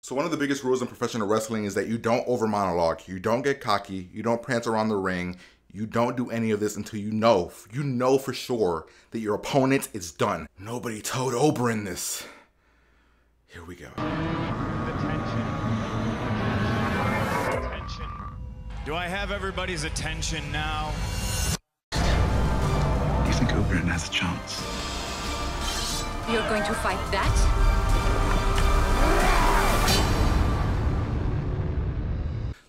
So one of the biggest rules in professional wrestling is that you don't over monologue, you don't get cocky, you don't prance around the ring, you don't do any of this until you know for sure that your opponent is done. Nobody told Oberyn this. Here we go. Attention. Do I have everybody's attention now? Do you think Oberyn has a chance? You're going to fight that?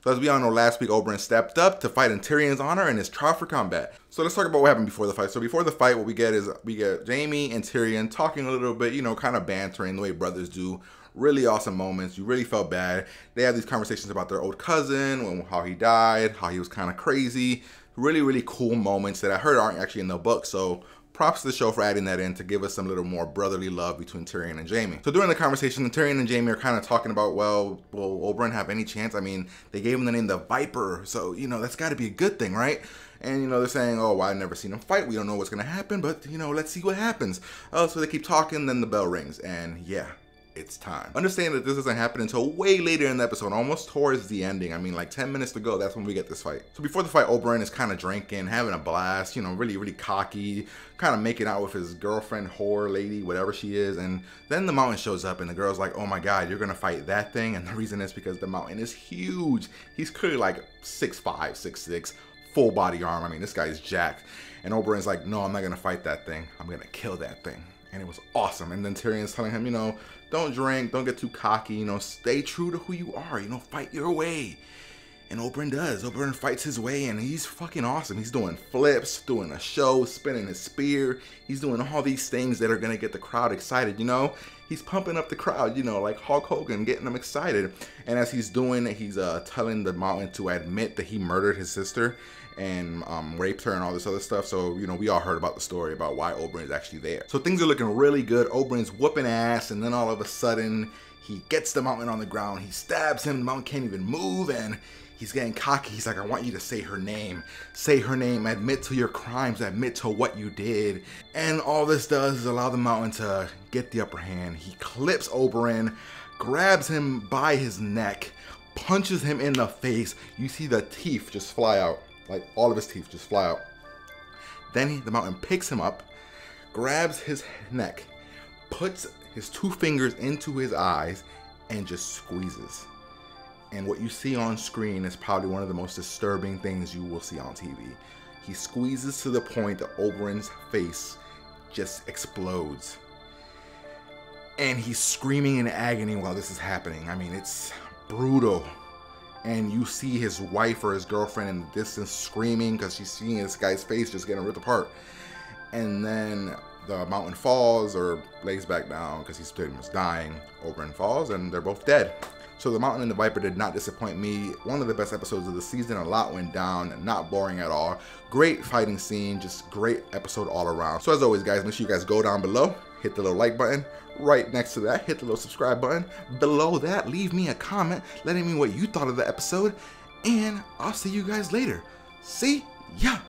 So as we all know, last week Oberyn stepped up to fight in Tyrion's honor in his trial for combat. So let's talk about what happened before the fight. So before the fight, what we get is we get Jaime and Tyrion talking a little bit, you know, kind of bantering the way brothers do. Really awesome moments. You really felt bad. They have these conversations about their old cousin, how he died, how he was kind of crazy. Really, really cool moments that I heard aren't actually in the book. So props to the show for adding that in to give us some little more brotherly love between Tyrion and Jaime. So during the conversation, Tyrion and Jaime are kind of talking about, well, will Oberyn have any chance? I mean, they gave him the name the Viper, so, you know, that's got to be a good thing, right? And, you know, they're saying, oh, well, I've never seen him fight. We don't know what's going to happen, but, you know, let's see what happens. Oh, so they keep talking, then the bell rings, and yeah. It's time. Understand that this doesn't happen until way later in the episode, almost towards the ending. I mean, like 10 minutes to go, that's when we get this fight. So before the fight, Oberyn is kind of drinking, having a blast, you know, really, really cocky, kind of making out with his girlfriend, whore lady, whatever she is. And then the mountain shows up and the girl's like, oh my God, you're gonna fight that thing? And the reason is because the mountain is huge. He's clearly like 6'5", 6'6", full body arm. I mean, this guy's jacked. And Oberyn's like, no, I'm not gonna fight that thing. I'm gonna kill that thing. And it was awesome. And then Tyrion's telling him, you know, don't drink, don't get too cocky, you know, stay true to who you are, you know, fight your way. And Oberyn does. Oberyn fights his way and he's fucking awesome. He's doing flips, doing a show, spinning his spear. He's doing all these things that are gonna get the crowd excited, you know? He's pumping up the crowd, you know, like Hulk Hogan, getting them excited. And as he's doing it, he's telling the mountain to admit that he murdered his sister and raped her and all this other stuff. So, you know, we all heard about the story about why Oberyn is actually there. So things are looking really good. Oberyn's whooping ass, and then all of a sudden, he gets the mountain on the ground. He stabs him, the mountain can't even move, and he's getting cocky. He's like, I want you to say her name. Say her name, admit to your crimes, admit to what you did. And all this does is allow the mountain to get the upper hand. He clips Oberyn, grabs him by his neck, punches him in the face. You see the teeth just fly out. Like all of his teeth just fly out. Then the mountain picks him up, grabs his neck, puts his 2 fingers into his eyes, and just squeezes. And what you see on screen is probably one of the most disturbing things you will see on TV. He squeezes to the point that Oberyn's face just explodes. And he's screaming in agony while this is happening. I mean, it's brutal. And you see his wife or his girlfriend in the distance screaming because she's seeing this guy's face just getting ripped apart. And then the mountain falls or lays back down because he's pretty much dying. Oberyn falls and they're both dead. So the Mountain and the Viper did not disappoint me. One of the best episodes of the season. A lot went down, not boring at all. Great fighting scene, just great episode all around. So as always, guys, make sure you guys go down below, hit the little like button. Right next to that, hit the little subscribe button. Below that, leave me a comment letting me know what you thought of the episode. And I'll see you guys later. See ya!